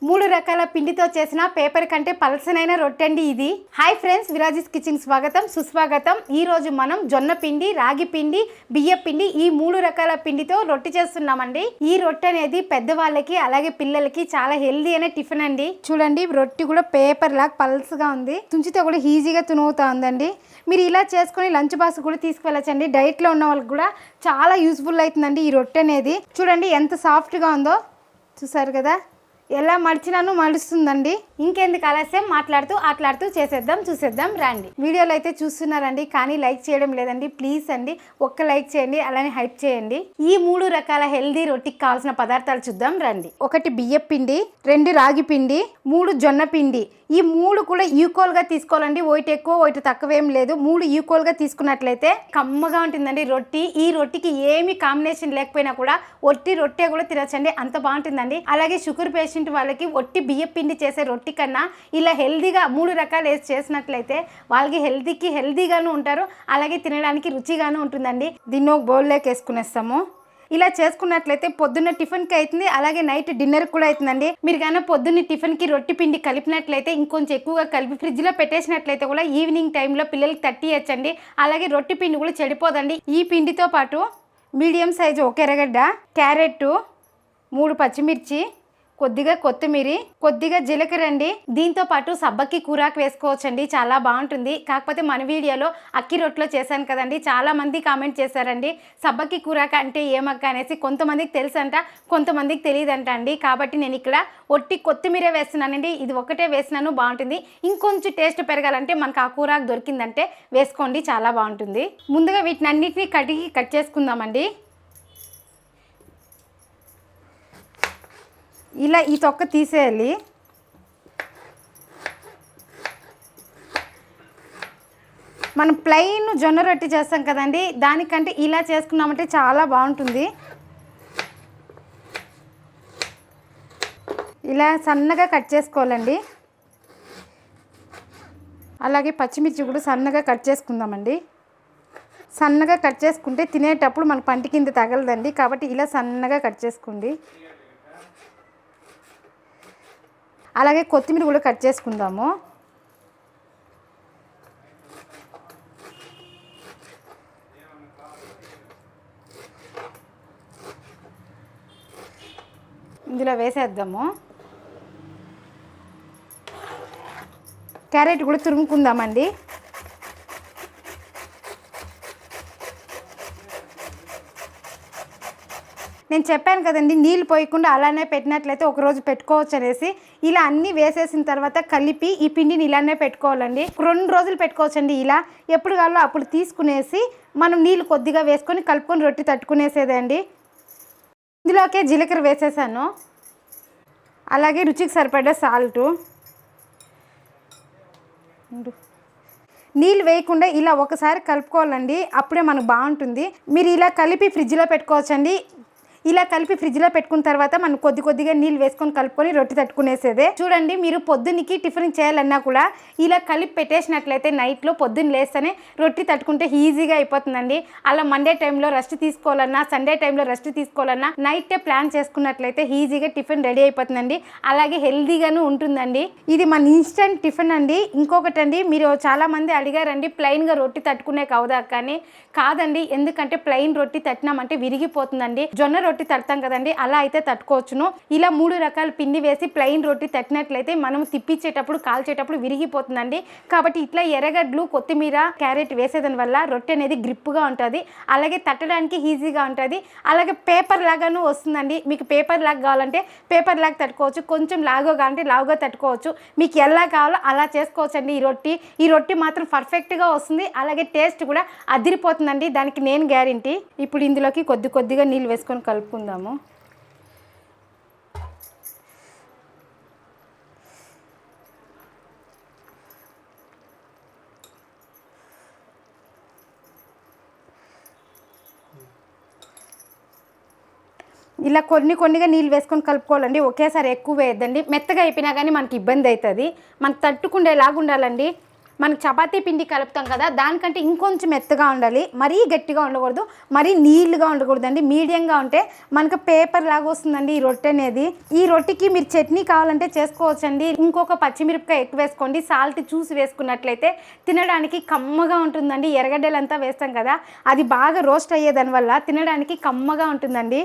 మూడు రకాల పిండితో చేసిన పేపర్ కంటే పలసనైన రొట్టెండి ఇది. హాయ్ ఫ్రెండ్స్, విరాజీస్ కిచెన్ స్వాగతం సుస్వాగతం. ఈ రోజు మనం జొన్న పిండి, రాగి పిండి, బియ్య పిండి ఈ మూడు రకాల పిండితో రొట్టె చేస్తున్నామండి. ఈ రొట్టె అనేది పెద్దవాళ్ళకి అలాగే పిల్లలకి చాలా హెల్దీ అనే టిఫిన్ అండి. చూడండి, రొట్టె కూడా పేపర్ లాగా పల్స్గా ఉంది, తుంచితో కూడా ఈజీగా తునుగుతా ఉందండి. మీరు ఇలా చేసుకుని లంచ్ బాక్స్ కూడా తీసుకువెళ్ళచ్చండి. డైట్లో ఉన్న వాళ్ళకి కూడా చాలా యూస్ఫుల్ అవుతుందండి ఈ రొట్టె అనేది. చూడండి ఎంత సాఫ్ట్గా ఉందో, చూసారు కదా, ఎలా మడిచినాను మడుస్తుందండి. ఇంకెందుకు ఆలస్యం, ఆటలాడుతూ చూసేద్దాం రండి. వీడియోలో అయితే చూస్తున్నారండి, కానీ లైక్ చేయడం లేదండి. ప్లీజ్ అండి, ఒక్క లైక్ చేయండి, అలానే హైప్ చేయండి. ఈ మూడు రకాల హెల్దీ రొట్టికి కావాల్సిన పదార్థాలు చూద్దాం రండి. 1 బియ్య పిండి, 2 రాగి పిండి, 3 జొన్న పిండి. ఈ మూడు కూడా ఈక్వల్గా తీసుకోవాలండి. ఒకటి ఎక్కువ ఒకటి తక్కువ ఏం లేదు. 3 ఈక్వల్గా తీసుకున్నట్లయితే కమ్మగా ఉంటుందండి రొట్టి. ఈ రొట్టికి ఏమి కాంబినేషన్ లేకపోయినా కూడా ఒట్టి రొట్టె కూడా తినచ్చండి, అంత బాగుంటుందండి. అలాగే షుగర్ పేషెంట్ వాళ్ళకి ఒట్టి బియ్య పిండి చేసే రొట్టి కన్నా ఇలా హెల్దీగా 3 రకాలు వేసి చేసినట్లయితే వాళ్ళకి హెల్దీగాను ఉంటారు, అలాగే తినడానికి రుచిగాను ఉంటుందండి. దీన్ని ఒక బౌల్లోకి వేసుకునేస్తాము. ఇలా చేసుకున్నట్లయితే పొద్దున్న టిఫిన్కి అవుతుంది, అలాగే నైట్ డిన్నర్కి కూడా అవుతుందండి. మీరు కానీ పొద్దున్న టిఫిన్కి రొట్టి పిండి కలిపినట్లయితే, ఇంకొంచెం ఎక్కువగా కలిపి ఫ్రిడ్జ్లో పెట్టేసినట్లయితే కూడా ఈవినింగ్ టైంలో పిల్లలకి తట్టియచ్చండి. అలాగే రొట్టి పిండి కూడా చెడిపోదండి. ఈ పిండితో పాటు మీడియం సైజు 1 ఎర్రగడ్డ, క్యారెట్, 3 పచ్చిమిర్చి, కొద్దిగా కొత్తిమీర, కొద్దిగా జీలకర్ర అండి. దీంతో పాటు సబ్బకి కూరాకు వేసుకోవచ్చండి, చాలా బాగుంటుంది. కాకపోతే మన వీడియోలో అక్కి రొట్టెలో చేశాను కదండి, చాలా మంది కామెంట్ చేశారండి సబ్బకి కూరాకు అంటే ఏమక్క అనేసి. కొంతమందికి తెలుసంట, కొంతమందికి తెలియదంట అండి. కాబట్టి నేను ఇక్కడ ఒట్టి కొత్తిమీర వేస్తున్నానండి. ఇది ఒకటే వేసినాను, బాగుంటుంది. ఇంకొంచెం టేస్ట్ పెరగాలంటే మనకు ఆ కూరాకు దొరికిందంటే వేసుకోండి, చాలా బాగుంటుంది. ముందుగా వీటిని అన్నిటినీ కట్ చేసుకుందామండి. ఇలా ఈ తొక్క తీసేయాలి. మనం ప్లెయిన్ జొన్న రొట్టె చేస్తాం కదండి, దానికంటే ఇలా చేసుకున్నామంటే చాలా బాగుంటుంది. ఇలా సన్నగా కట్ చేసుకోవాలండి. అలాగే పచ్చిమిర్చి కూడా సన్నగా కట్ చేసుకుందామండి. సన్నగా కట్ చేసుకుంటే తినేటప్పుడు మనకు పంటి కింద తగలదండి, కాబట్టి ఇలా సన్నగా కట్ చేసుకోండి. అలాగే కొత్తిమీర కూడా కట్ చేసుకుందాము. ఇందులో వేసేద్దాము. క్యారెట్ కూడా తురుముకుందామండి. నేను చెప్పాను కదండి, నీళ్ళు పోయకుండా అలానే పెట్టినట్లయితే ఒకరోజు పెట్టుకోవచ్చు అనేసి. ఇలా అన్నీ వేసేసిన తర్వాత కలిపి ఈ పిండిని ఇలానే పెట్టుకోవాలండి. 2 రోజులు పెట్టుకోవచ్చండి. ఇలా ఎప్పుడు కావాలో అప్పుడు తీసుకునేసి మనం నీళ్ళు కొద్దిగా వేసుకొని కలుపుకొని రొట్టె తట్టుకునేసేదండి. ఇందులోకే జీలకర్ర వేసేసాను, అలాగే రుచికి సరిపడా సాల్టు. నీళ్ళు వేయకుండా ఇలా ఒకసారి కలుపుకోవాలండి, అప్పుడే మనకు బాగుంటుంది. మీరు ఇలా కలిపి ఫ్రిడ్జ్లో పెట్టుకోవచ్చండి. ఇలా కలిపి ఫ్రిడ్జ్లో పెట్టుకున్న తర్వాత మనం కొద్దిగా నీళ్ళు వేసుకొని కలుపుకొని రొట్టె తట్టుకునేసేదే. చూడండి, మీరు పొద్దున్నకి టిఫిన్ చేయాలన్నా కూడా ఇలా కలిపి పెట్టేసినట్లయితే నైట్లో పొద్దున్న లేస్తేనే రొట్టె తట్టుకుంటే ఈజీగా అయిపోతుందండి. అలా మండే టైంలో రెస్ట్ తీసుకోవాలన్నా, సండే టైంలో రెస్ట్ తీసుకోవాలన్నా నైటే ప్లాన్ చేసుకున్నట్లయితే ఈజీగా టిఫిన్ రెడీ అయిపోతుందండి. అలాగే హెల్దీగాను ఉంటుందండి. ఇది మన ఇన్స్టెంట్ టిఫిన్ అండి. ఇంకొకటి అండి, మీరు చాలామంది అడిగారండి ప్లెయిన్గా రొట్టె తట్టుకునే కావదా కానీ కాదండి. ఎందుకంటే ప్లెయిన్ రొట్టె తట్టినామంటే విరిగిపోతుందండి. జొన్న రొట్టె తడతాం కదండి, అలా అయితే తట్టుకోవచ్చును. ఇలా 3 రకాల పిండి వేసి ప్లెయిన్ రొట్టె తట్టినట్లయితే మనం తిప్పించేటప్పుడు కాల్చేటప్పుడు విరిగిపోతుందండి. కాబట్టి ఇట్లా ఎర్రగడ్డలు, కొత్తిమీర, క్యారెట్ వేసేదాని వల్ల రొట్టె అనేది గ్రిప్గా ఉంటుంది, అలాగే తట్టడానికి ఈజీగా ఉంటుంది. అలాగే పేపర్ లాగాను వస్తుందండి. మీకు పేపర్ లాగా కావాలంటే పేపర్ లాగా తట్టుకోవచ్చు, కొంచెం లావుగా కావాలంటే లావుగా తట్టుకోవచ్చు. మీకు ఎలా కావాలో అలా చేసుకోవచ్చండి. ఈ రొట్టె మాత్రం పర్ఫెక్ట్గా వస్తుంది, అలాగే టేస్ట్ కూడా అదిరిపోతుందండి, దానికి నేను గ్యారెంటీ. ఇప్పుడు ఇందులోకి కొద్దిగా నీళ్ళు వేసుకొని కలుపుకుందాము. ఇలా కొన్నిగా నీళ్ళు వేసుకొని కలుపుకోవాలండి, ఒకేసారి ఎక్కువ వేయద్దండి. మెత్తగా అయిపోయినా కానీ మనకి ఇబ్బంది అవుతుంది. మనకు తట్టుకుండేలాగా ఉండాలండి. మనకు చపాతీ పిండి కలుపుతాం కదా, దానికంటే ఇంకొంచెం మెత్తగా ఉండాలి. మరీ గట్టిగా ఉండకూడదు, మరీ నీళ్ళుగా ఉండకూడదండి. మీడియంగా ఉంటే మనకు పేపర్ లాగా వస్తుందండి ఈ రొట్టె అనేది. ఈ రొట్టెకి మీరు చట్నీ కావాలంటే చేసుకోవచ్చండి. ఇంకొక పచ్చిమిరపకాయ ఎక్కువ వేసుకోండి. సాల్ట్ చూసి వేసుకున్నట్లయితే తినడానికి కమ్మగా ఉంటుందండి. ఎర్రగడ్డలంతా వేస్తాం కదా, అది బాగా రోస్ట్ అయ్యేదానివల్ల తినడానికి కమ్మగా ఉంటుందండి.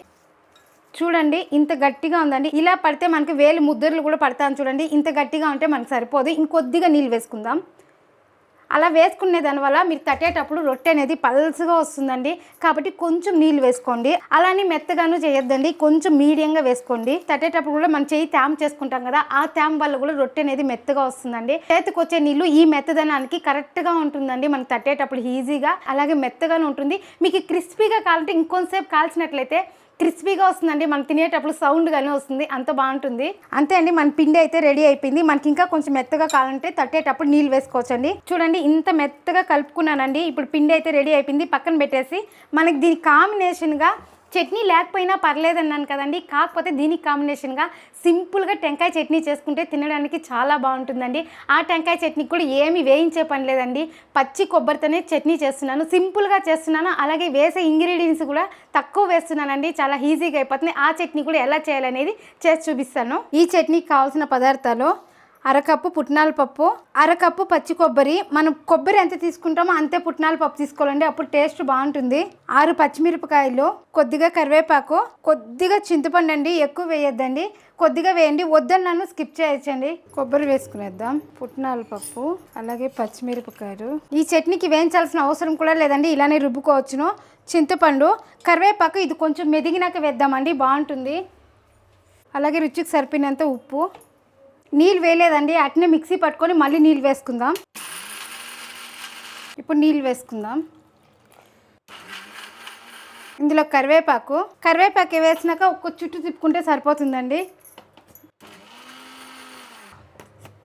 చూడండి ఇంత గట్టిగా ఉందండి. ఇలా పడితే మనకి వేలు ముద్దర్లు కూడా పడతాను చూడండి. ఇంత గట్టిగా ఉంటే మనకు సరిపోదు. ఇంకొద్దిగా నీళ్ళు వేసుకుందాం. అలా వేసుకునే దానివల్ల మీరు తట్టేటప్పుడు రొట్టె అనేది పల్స్గా వస్తుందండి. కాబట్టి కొంచెం నీళ్ళు వేసుకోండి. అలానే మెత్తగాను చేయొద్దండి, కొంచెం మీడియంగా వేసుకోండి. తట్టేటప్పుడు కూడా మనం చేయి తేమ చేసుకుంటాం కదా, ఆ తేమ వల్ల కూడా రొట్టె అనేది మెత్తగా వస్తుందండి. చేతికి వచ్చే నీళ్ళు ఈ మెత్తదనానికి కరెక్ట్గా ఉంటుందండి. మనకి తట్టేటప్పుడు ఈజీగా అలాగే మెత్తగానే ఉంటుంది. మీకు క్రిస్పీగా కావాలంటే ఇంకొంతసేపు కాల్చినట్లయితే క్రిస్పీగా వస్తుందండి. మనం తినేటప్పుడు సౌండ్గానే వస్తుంది, అంత బాగుంటుంది. అంతే అండి, మన పిండి అయితే రెడీ అయిపోయింది. మనకి ఇంకా కొంచెం మెత్తగా కావాలంటే తట్టేటప్పుడు నీళ్ళు వేసుకోవచ్చండి. చూడండి ఇంత మెత్తగా కలుపుకున్నానండి. ఇప్పుడు పిండి అయితే రెడీ అయిపోయింది. పక్కన పెట్టేసి మనకి దీనికి కాంబినేషన్గా చట్నీ లేకపోయినా పర్లేదన్నాను కదండి. కాకపోతే దీనికి కాంబినేషన్గా సింపుల్గా టెంకాయ చట్నీ చేసుకుంటే తినడానికి చాలా బాగుంటుందండి. ఆ టెంకాయ చట్నీకి కూడా ఏమి వేయించే పని లేదండి. పచ్చి కొబ్బరితోనే చట్నీ చేస్తున్నాను, సింపుల్గా చేస్తున్నాను. అలాగే వేసే ఇంగ్రీడియంట్స్ కూడా తక్కువ వేస్తున్నానండి, చాలా ఈజీగా అయిపోతుంది. ఆ చట్నీ కూడా ఎలా చేయాలనేది చేసి చూపిస్తాను. ఈ చట్నీకి కావాల్సిన పదార్థాలు: అరకప్పు పుట్నాల పప్పు, అరకప్పు పచ్చి కొబ్బరి. మనం కొబ్బరి ఎంత తీసుకుంటామో అంతే పుట్నాల పప్పు తీసుకోవాలండి, అప్పుడు టేస్ట్ బాగుంటుంది. 6 పచ్చిమిరపకాయలు, కొద్దిగా కరివేపాకు, కొద్దిగా చింతపండు అండి, ఎక్కువ వేయొద్దండి, కొద్దిగా వేయండి. వద్దన్నాను స్కిప్ చేయొచ్చండి. కొబ్బరి వేసుకునేద్దాం, పుట్నాల పప్పు, అలాగే పచ్చిమిరపకాయలు. ఈ చట్నీకి వేయించాల్సిన అవసరం కూడా లేదండి, ఇలానే రుబ్బుకోవచ్చును. చింతపండు, కరివేపాకు ఇది కొంచెం మెదిగినాక వేద్దామండి, బాగుంటుంది. అలాగే రుచికి సరిపోయినంత ఉప్పు. నీళ్ళు వేయలేదండి, అట్నే మిక్సీ పట్టుకొని మళ్ళీ నీళ్ళు వేసుకుందాం. ఇప్పుడు నీళ్ళు వేసుకుందాం. ఇందులో కరివేపాకు వేసినాక ఒక్క చుట్టూ తిప్పుకుంటే సరిపోతుందండి.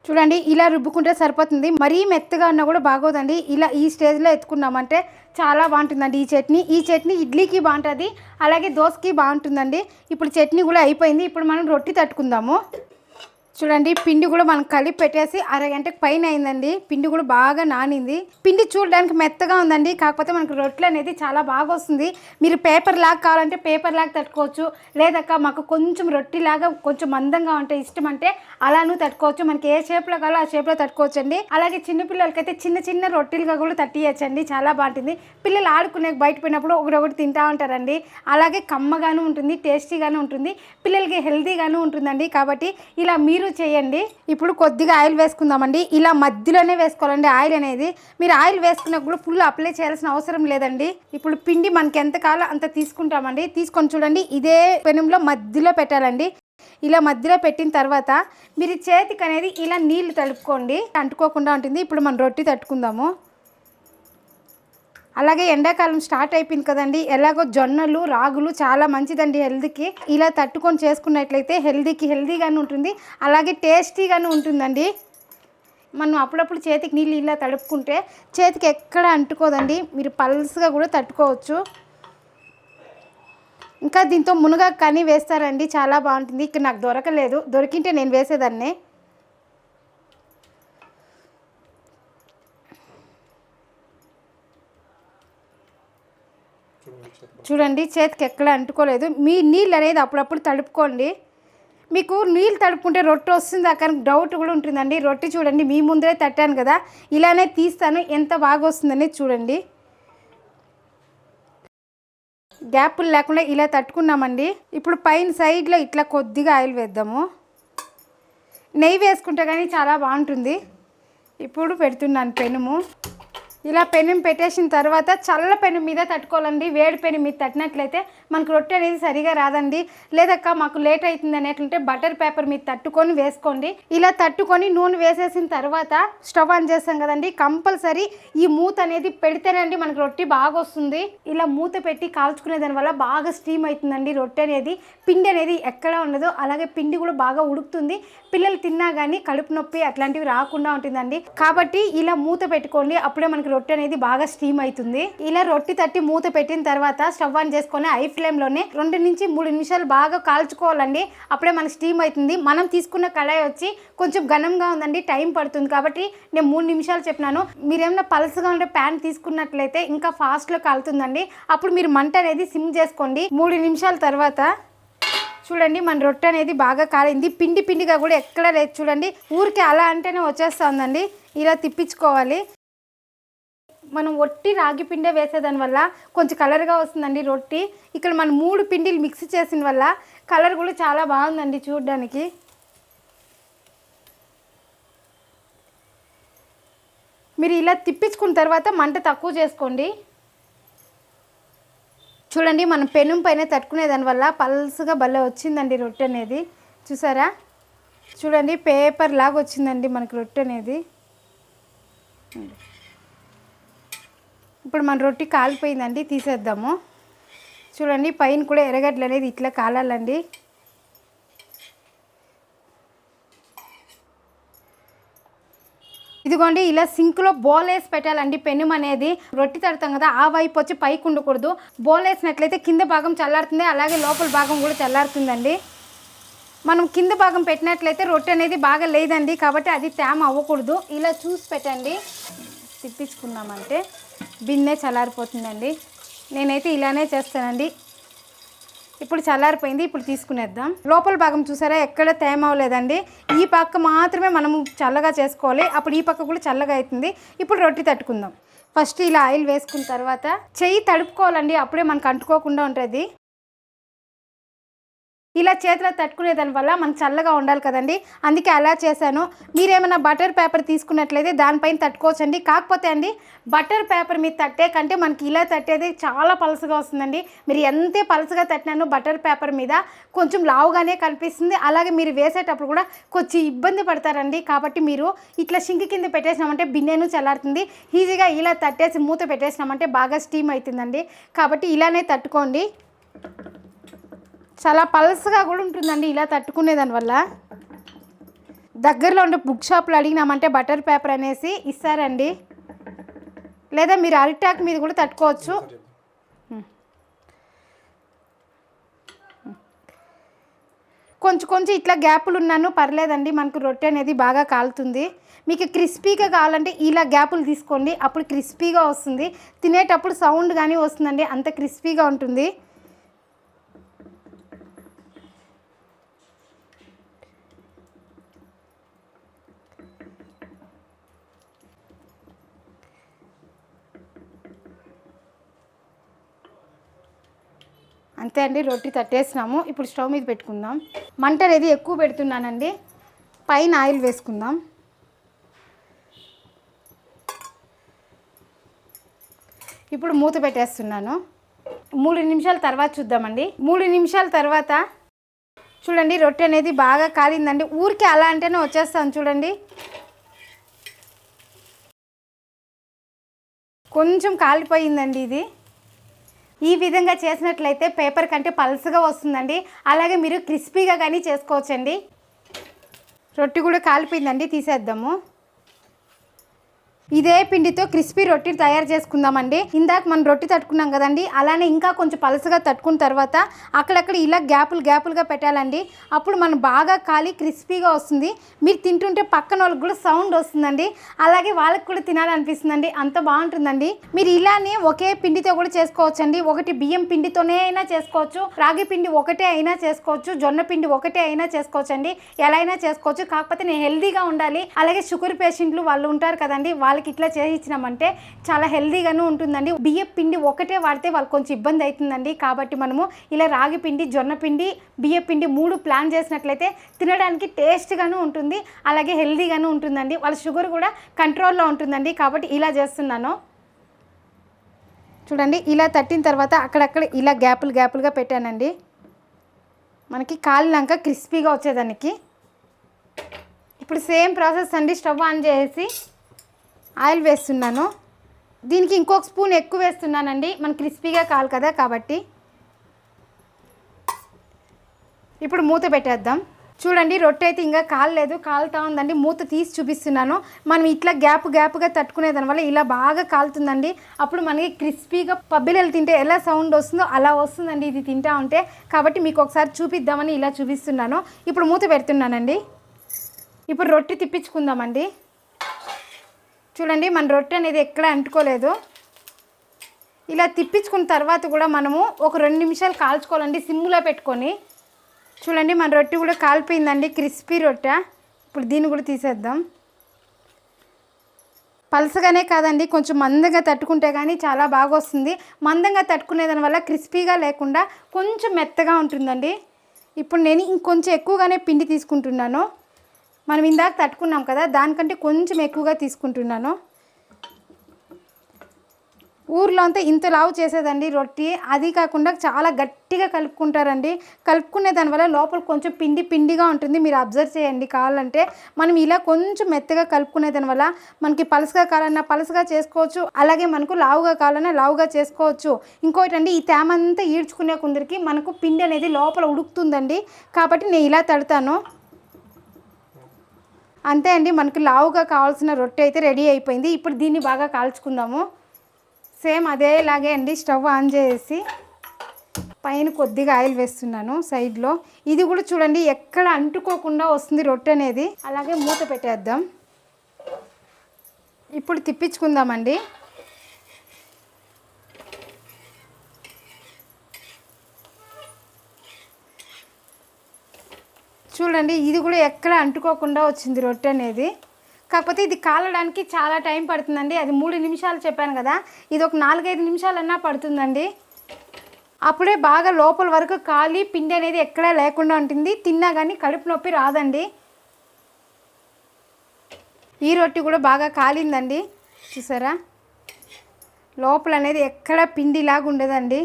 చూడండి ఇలా రుబ్బుకుంటే సరిపోతుంది. మరీ మెత్తగా ఉన్నా కూడా బాగోదండి. ఇలా ఈ స్టేజ్లో ఎత్తుకున్నామంటే చాలా బాగుంటుందండి ఈ చట్నీ ఇడ్లీకి బాగుంటుంది, అలాగే దోసకి బాగుంటుందండి. ఇప్పుడు చట్నీ కూడా అయిపోయింది. ఇప్పుడు మనం రొట్టి తట్టుకుందాము. చూడండి పిండి కూడా మనం కలిపి పెట్టేసి అరగంటకు పైన అయిందండి. పిండి కూడా బాగా నానింది. పిండి చూడడానికి మెత్తగా ఉందండి, కాకపోతే మనకు రొట్టెలు అనేది చాలా బాగా వస్తుంది. మీరు పేపర్ లాగా కావాలంటే పేపర్ లాగా తట్టుకోవచ్చు, లేదక్క మాకు కొంచెం రొట్టి లాగా కొంచెం మందంగా ఉంటే ఇష్టం అంటే అలానూ తట్టుకోవచ్చు. మనకి ఏ షేప్లో కావాలో ఆ షేప్లో తట్టుకోవచ్చు అండి. అలాగే చిన్నపిల్లలకైతే చిన్న చిన్న రొట్టెలుగా కూడా తట్టియచ్చండి, చాలా బాగుంటుంది. పిల్లలు ఆడుకునే బయట పోయినప్పుడు ఒకటి తింటా ఉంటారండి. అలాగే కమ్మగాను ఉంటుంది, టేస్టీగాను ఉంటుంది, పిల్లలకి హెల్తీగాను ఉంటుందండి. కాబట్టి ఇలా మీరు చేయండి. ఇప్పుడు కొద్దిగా ఆయిల్ వేసుకుందామండి. ఇలా మధ్యలోనే వేసుకోవాలండి ఆయిల్ అనేది. మీరు ఆయిల్ వేసుకున్నప్పుడు ఫుల్ అప్లై చేయాల్సిన అవసరం లేదండి. ఇప్పుడు పిండి మనకి ఎంత కావాలో అంత తీసుకుంటామండి. తీసుకొని చూడండి ఇదే పెనంలో మధ్యలో పెట్టాలండి. ఇలా మధ్యలో పెట్టిన తర్వాత మీరు చేతికి అనేది ఇలా నీళ్లు తడుపుకోండి, అంటుకోకుండా ఉంటుంది. ఇప్పుడు మనం రొట్టి తట్టుకుందాము. అలాగే ఎండాకాలం స్టార్ట్ అయిపోయింది కదండి, ఎలాగో జొన్నలు రాగులు చాలా మంచిదండి హెల్త్కి. ఇలా తట్టుకొని చేసుకున్నట్లయితే హెల్తీగానే ఉంటుంది, అలాగే టేస్టీగానే ఉంటుందండి. మనం అప్పుడప్పుడు చేతికి నీళ్ళు ఇలా తడుపుకుంటే చేతికి ఎక్కడ అంటుకోదండి. మీరు పల్స్గా కూడా తట్టుకోవచ్చు. ఇంకా దీంతో మునగాకు కానీ వేస్తారండి, చాలా బాగుంటుంది. ఇక్కడ నాకు దొరకలేదు, దొరికింటే నేను వేసేదాన్ని. చూడండి చేతికి ఎక్కడ అంటుకోలేదు. మీ నీళ్ళు అనేది అప్పుడప్పుడు తడుపుకోండి. మీకు నీళ్ళు తడుపుకుంటే రొట్టె వస్తుందా కానీ డౌట్ కూడా ఉంటుందండి. రొట్టె చూడండి మీ ముందరే తట్టాను కదా, ఇలానే తీస్తాను, ఎంత బాగా వస్తుందనేది చూడండి. గ్యాపులు లేకుండా ఇలా తట్టుకున్నామండి. ఇప్పుడు పైన సైడ్లో ఇట్లా కొద్దిగా ఆయిల్ వేద్దాము. నెయ్యి వేసుకుంటే కానీ చాలా బాగుంటుంది. ఇప్పుడు పెడుతున్నాను పెనుము. ఇలా పెనం పెట్టేసిన తర్వాత చల్ల పెనం మీద తట్టుకోవాలండి. వేడి పెనం మీద తట్టినట్లయితే మనకు రొట్టె అనేది సరిగా రాదండి. లేదక్క మాకు లేట్ అవుతుంది అనేట్లుంటే బటర్ పేపర్ మీద తట్టుకొని వేసుకోండి. ఇలా తట్టుకొని నూనె వేసేసిన తర్వాత స్టవ్ ఆన్ చేస్తాం కదండి, కంపల్సరీ ఈ మూత అనేది పెడితేనండి మనకు రొట్టె బాగా వస్తుంది. ఇలా మూత పెట్టి కాల్చుకునే దానివల్ల బాగా స్టీమ్ అవుతుందండి రొట్టె అనేది. పిండి అనేది ఎక్కడ ఉండదు, అలాగే పిండి కూడా బాగా ఉడుకుతుంది. పిల్లలు తిన్నా కానీ కడుపు నొప్పి అట్లాంటివి రాకుండా ఉంటుందండి. కాబట్టి ఇలా మూత పెట్టుకోండి, అప్పుడే మనకి రొట్టె అనేది బాగా స్టీమ్ అవుతుంది. ఇలా రొట్టె తట్టి మూత పెట్టిన తర్వాత స్టవ్ ఆన్ చేసుకొని హై ఫ్లేమ్లోనే 2 నుంచి 3 నిమిషాలు బాగా కాల్చుకోవాలండి. అప్పుడే మనకి స్టీమ్ అవుతుంది. మనం తీసుకున్న కళాయి వచ్చి కొంచెం ఘనంగా ఉందండి, టైం పడుతుంది కాబట్టి నేను 3 నిమిషాలు చెప్పినాను. మీరేమైనా పల్సగా ఉండే ప్యాన్ తీసుకున్నట్లయితే ఇంకా ఫాస్ట్లో కాలుతుందండి. అప్పుడు మీరు మంట అనేది సిమ్ చేసుకోండి. 3 నిమిషాల తర్వాత చూడండి మన రొట్టె అనేది బాగా కాలింది. పిండి పిండిగా కూడా ఎక్కడ లేదు చూడండి. ఊరికే అలా అంటేనే వచ్చేస్తుందండి. ఇలా తిప్పించుకోవాలి. మనం ఒట్టి రాగి పిండే వేసేదాని వల్ల కొంచెం కలర్గా వస్తుందండి రొట్టి. ఇక్కడ మనం 3 పిండిలు మిక్స్ చేసిన వల్ల కలర్ కూడా చాలా బాగుందండి చూడడానికి. మీరు ఇలా తిప్పించుకున్న తర్వాత మంట తక్కువ చేసుకోండి. చూడండి మనం పెనం పైన తట్టుకునే దానివల్ల పల్స్గా భలే వచ్చిందండి రొట్టె అనేది. చూసారా, చూడండి పేపర్ లాగా వచ్చిందండి మనకి రొట్టె అనేది. ఇప్పుడు మన రొట్టె కాలిపోయిందండి, తీసేద్దాము. చూడండి పైన కూడా ఎర్రగడ్డలు అనేది ఇట్లా కాలాలండి. ఇదిగోండి ఇలా సింక్లో బౌల్ వేసి పెట్టాలండి. పెనం అనేది రొట్టె తడతాం కదా, ఆ వైపు వచ్చి పైకి ఉండకూడదు. బౌల్ వేసినట్లయితే కింద భాగం చల్లారుతుంది, అలాగే లోపల భాగం కూడా చల్లారుతుందండి. మనం కింద భాగం పెట్టినట్లయితే రొట్టె అనేది బాగా లేదండి, కాబట్టి అది తేమ అవ్వకూడదు. ఇలా చూసి పెట్టండి. తిప్పించుకున్నామంటే బిన్నె చల్లారిపోతుందండి. నేనైతే ఇలానే చేస్తానండి. ఇప్పుడు చల్లారిపోయింది. ఇప్పుడు తీసుకునేద్దాం. లోపల భాగం చూసారా ఎక్కడ తేమ అవ్వలేదండి. ఈ పక్క మాత్రమే మనము చల్లగా చేసుకోవాలి, అప్పుడు ఈ పక్క కూడా చల్లగా అవుతుంది. ఇప్పుడు రొట్టె తట్టుకుందాం. ఫస్ట్ ఇలా ఆయిల్ వేసుకున్న తర్వాత చెయ్యి తడుపుకోవాలండి, అప్పుడే మనకు అంటుకోకుండా ఉంటుంది. ఇలా చేతిలో తట్టుకునే దానివల్ల మనకు చల్లగా ఉండాలి కదండి, అందుకే అలా చేశాను. మీరేమైనా బటర్ పేపర్ తీసుకున్నట్లయితే దానిపైన తట్టుకోవచ్చండి. కాకపోతే అండి బటర్ పేపర్ మీద తట్టే కంటే మనకి ఇలా తట్టేది చాలా పలసగా వస్తుందండి. మీరు ఎంతే పలసగా తట్టినాను బటర్ పేపర్ మీద కొంచెం లావుగానే కనిపిస్తుంది. అలాగే మీరు వేసేటప్పుడు కూడా కొంచెం ఇబ్బంది పడతారండి. కాబట్టి మీరు ఇట్లా షింక్ కింద పెట్టేసినామంటే బిన్నెను చల్లారుతుంది. ఈజీగా ఇలా తట్టేసి మూత పెట్టేసినామంటే బాగా స్టీమ్ అవుతుందండి. కాబట్టి ఇలానే తట్టుకోండి. చాలా పల్స్గా కూడా ఉంటుందండి ఇలా తట్టుకునే దానివల్ల. దగ్గరలో ఉండే బుక్ షాప్లో అడిగినామంటే బటర్ పేపర్ అనేసి ఇస్తారండి, లేదా మీరు అరిటాక్ మీద కూడా తట్టుకోవచ్చు. కొంచెం ఇట్లా గ్యాపులు ఉన్నాను పర్లేదండి, మనకు రొట్టె అనేది బాగా కాలుతుంది. మీకు క్రిస్పీగా కావాలంటే ఇలా గ్యాపులు తీసుకోండి, అప్పుడు క్రిస్పీగా వస్తుంది. తినేటప్పుడు సౌండ్ కానీ వస్తుందండి, అంత క్రిస్పీగా ఉంటుంది. అంతే అండి, రొట్టె తట్టేసినాము. ఇప్పుడు స్టవ్ మీద పెట్టుకుందాం. మంట అనేది ఎక్కువ పెడుతున్నానండి. పైన ఆయిల్ వేసుకుందాం. ఇప్పుడు మూత పెట్టేస్తున్నాను. 3 నిమిషాల తర్వాత చూద్దామండి. 3 నిమిషాల తర్వాత చూడండి రొట్టె అనేది బాగా కాలిందండి. ఊరికే అలా అంటేనే వచ్చేస్తాను చూడండి. కొంచెం కాలిపోయిందండి ఇది. ఈ విధంగా చేసినట్లయితే పేపర్ కంటే పల్స్గా వస్తుందండి. అలాగే మీరు క్రిస్పీగా కానీ చేసుకోవచ్చండి. రొట్టె కూడా కాలిపోయిందండి, తీసేద్దాము. ఇదే పిండితో క్రిస్పీ రొట్టె తయారు చేసుకుందామండి. ఇందాక మనం రొట్టె తట్టుకున్నాం కదండి, అలానే ఇంకా కొంచెం పలసగా తట్టుకున్న తర్వాత అక్కడక్కడ ఇలా గ్యాపులుగా పెట్టాలండి. అప్పుడు మనం బాగా కాలి క్రిస్పీగా వస్తుంది. మీరు తింటుంటే పక్కన వాళ్ళకి కూడా సౌండ్ వస్తుందండి, అలాగే వాళ్ళకి కూడా తినాలనిపిస్తుందండి, అంత బాగుంటుందండి. మీరు ఇలానే ఒకే పిండితో కూడా చేసుకోవచ్చండి. ఒకటి బియ్యం పిండితోనే అయినా చేసుకోవచ్చు, రాగి పిండి ఒకటే అయినా చేసుకోవచ్చు, జొన్న పిండి ఒకటే అయినా చేసుకోవచ్చండి. ఎలా అయినా చేసుకోవచ్చు. కాకపోతే నేను హెల్దీగా ఉండాలి, అలాగే షుగర్ పేషెంట్లు వాళ్ళు ఉంటారు కదండి, వాళ్ళకి ఇట్లా చేసి ఇచ్చినామంటే చాలా హెల్దీగాను ఉంటుందండి. బియ్యం పిండి ఒకటే వాడితే వాళ్ళకి కొంచెం ఇబ్బంది అవుతుందండి. కాబట్టి మనము ఇలా రాగి పిండి, జొన్న పిండి, బియ్యం పిండి 3 ప్లాన్ చేసినట్లయితే తినడానికి టేస్ట్గాను ఉంటుంది, అలాగే హెల్దీగాను ఉంటుందండి. వాళ్ళ షుగర్ కూడా కంట్రోల్లో ఉంటుందండి. కాబట్టి ఇలా చేస్తున్నాను. చూడండి ఇలా తట్టిన తర్వాత అక్కడక్కడ ఇలా గ్యాపులుగా పెట్టానండి, మనకి కాలినాక క్రిస్పీగా వచ్చేదానికి. ఇప్పుడు సేమ్ ప్రాసెస్ అండి. స్టవ్ ఆన్ చేసి ఆయిల్ వేస్తున్నాను. దీనికి ఇంకొక స్పూన్ ఎక్కువ వేస్తున్నానండి, మనకి క్రిస్పీగా కావాలి కదా కాబట్టి. ఇప్పుడు మూత పెట్టేద్దాం. చూడండి రొట్టె అయితే ఇంకా కాలలేదు, కాలుతా ఉందండి. మూత తీసి చూపిస్తున్నాను. మనం ఇట్లా గ్యాప్గా తట్టుకునే దానివల్ల ఇలా బాగా కాలుతుందండి. అప్పుడు మనకి క్రిస్పీగా పబ్బిలలు తింటే ఎలా సౌండ్ వస్తుందో అలా వస్తుందండి ఇది తింటా ఉంటే. కాబట్టి మీకు ఒకసారి చూపిద్దామని ఇలా చూపిస్తున్నాను. ఇప్పుడు మూత పెడుతున్నానండి. ఇప్పుడు రొట్టె తిప్పించుకుందామండి. చూడండి మన రొట్టె అనేది ఎక్కడ అంటుకోలేదు. ఇలా తిప్పించుకున్న తర్వాత కూడా మనము ఒక 2 నిమిషాలు కాల్చుకోవాలండి సిమ్లో పెట్టుకొని. చూడండి మన రొట్టె కూడా కాలిపోయిందండి, క్రిస్పీ రొట్టె. ఇప్పుడు దీన్ని కూడా తీసేద్దాం. పలసగానే కాదండి, కొంచెం మందంగా తట్టుకుంటే కానీ చాలా బాగా వస్తుంది. మందంగా తట్టుకునే దానివల్ల క్రిస్పీగా లేకుండా కొంచెం మెత్తగా ఉంటుందండి. ఇప్పుడు నేను ఇంకొంచెం ఎక్కువగానే పిండి తీసుకుంటున్నాను. మనం ఇందాక తట్టుకున్నాం కదా, దానికంటే కొంచెం ఎక్కువగా తీసుకుంటున్నాను. ఊర్లో అంతా ఇంత లావు చేసేదండి రొట్టి. అది కాకుండా చాలా గట్టిగా కలుపుకుంటారండి. కలుపుకునే దానివల్ల లోపల కొంచెం పిండిగా ఉంటుంది. మీరు అబ్జర్వ్ చేయండి. కావాలంటే మనం ఇలా కొంచెం మెత్తగా కలుపుకునే దానివల్ల మనకి పలసగా కావాలన్నా పలసగా చేసుకోవచ్చు, అలాగే మనకు లావుగా కావాలన్నా లావుగా చేసుకోవచ్చు. ఇంకోటి అండి, ఈ తేమంతా ఈడ్చుకునే కొందరికి మనకు పిండి అనేది లోపల ఉడుకుతుందండి. కాబట్టి నేను ఇలా తడతాను. అంతే అండి, మనకు లావుగా కావాల్సిన రొట్టె అయితే రెడీ అయిపోయింది. ఇప్పుడు దీన్ని బాగా కాల్చుకుందాము. సేమ్ అదేలాగే అండి, స్టవ్ ఆన్ చేసి పైన కొద్దిగా ఆయిల్ వేస్తున్నాను సైడ్లో. ఇది కూడా చూడండి ఎక్కడ అంటుకోకుండా వస్తుంది రొట్టె అనేది. అలాగే మూత పెట్టేద్దాం. ఇప్పుడు తిప్పించుకుందామండి. చూడండి ఇది కూడా ఎక్కడ అంటుకోకుండా వచ్చింది రొట్టె అనేది. కాకపోతే ఇది కాలడానికి చాలా టైం పడుతుందండి. అది 3 నిమిషాలు చెప్పాను కదా, ఇది ఒక 4-5 నిమిషాలన్నా పడుతుందండి. అప్పుడే బాగా లోపల వరకు కాలి పిండి అనేది ఎక్కడా లేకుండా ఉంటుంది. తిన్నా కానీ కడుపు నొప్పి రాదండి. ఈ రొట్టె కూడా బాగా కాలిందండి. చూసారా, లోపల అనేది ఎక్కడ పిండిలాగా ఉండదండి.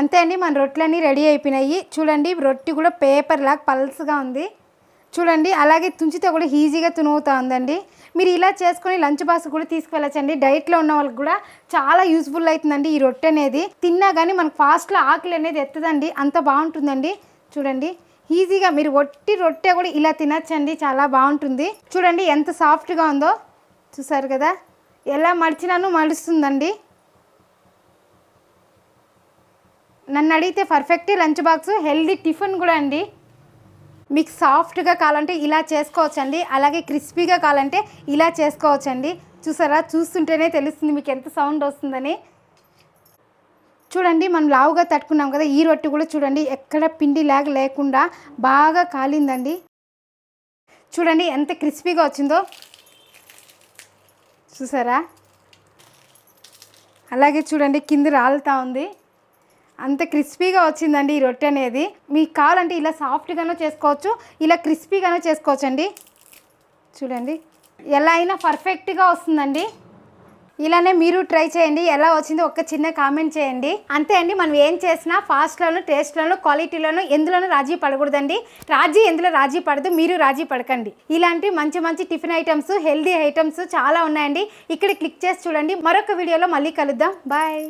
అంతే అండి, మన రొట్టెలన్నీ రెడీ అయిపోయినాయి. చూడండి రొట్టె కూడా పేపర్ లాగా పల్స్గా ఉంది. చూడండి అలాగే తుంచితే కూడా ఈజీగా తునుగుతూ ఉందండి. మీరు ఇలా చేసుకొని లంచ్ బాక్స్ కూడా తీసుకువెళ్ళచ్చండి. డైట్లో ఉన్న వాళ్ళకి కూడా చాలా యూస్ఫుల్ అవుతుందండి ఈ రొట్టె అనేది. తిన్నా కానీ మనకు ఫాస్ట్లో ఆకలి అనేది ఎత్తదండి, అంత బాగుంటుందండి. చూడండి ఈజీగా మీరు ఒట్టి రొట్టె కూడా ఇలా తినచ్చండి, చాలా బాగుంటుంది. చూడండి ఎంత సాఫ్ట్గా ఉందో, చూసారు కదా, ఎలా మడిచినాను మడుస్తుందండి. నన్ను అడిగితే perfect lunch box, healthy tiffin కూడా అండి. మీకు సాఫ్ట్గా కావాలంటే ఇలా చేసుకోవచ్చండి, అలాగే క్రిస్పీగా కావాలంటే ఇలా చేసుకోవచ్చండి. చూసారా, చూస్తుంటేనే తెలుస్తుంది మీకు ఎంత సౌండ్ వస్తుందని. చూడండి మనం లావుగా తట్టుకున్నాం కదా, ఈ రొట్టె కూడా చూడండి ఎక్కడ పిండి లేకుండా బాగా కాలిందండి. చూడండి ఎంత క్రిస్పీగా వచ్చిందో, చూసారా. అలాగే చూడండి కింద రాలుతూ ఉంది, అంత క్రిస్పీగా వచ్చిందండి ఈ రొట్టె అనేది. మీకు కావాలంటే ఇలా సాఫ్ట్గానూ చేసుకోవచ్చు, ఇలా క్రిస్పీగానూ చేసుకోవచ్చు అండి. చూడండి ఎలా అయినా పర్ఫెక్ట్గా వస్తుందండి. ఇలానే మీరు ట్రై చేయండి, ఎలా వచ్చిందో ఒక చిన్న కామెంట్ చేయండి. అంతే అండి, మనం ఏం చేసినా ఫాస్ట్లోను, టేస్ట్లోను, క్వాలిటీలోను ఎందులోనూ రాజీ పడకూడదండి. ఎందులో రాజీ పడదు, మీరు రాజీ పడకండి. ఇలాంటి మంచి టిఫిన్ ఐటమ్స్, హెల్దీ ఐటమ్స్ చాలా ఉన్నాయండి. ఇక్కడ క్లిక్ చేసి చూడండి. మరొక వీడియోలో మళ్ళీ కలుద్దాం. బాయ్.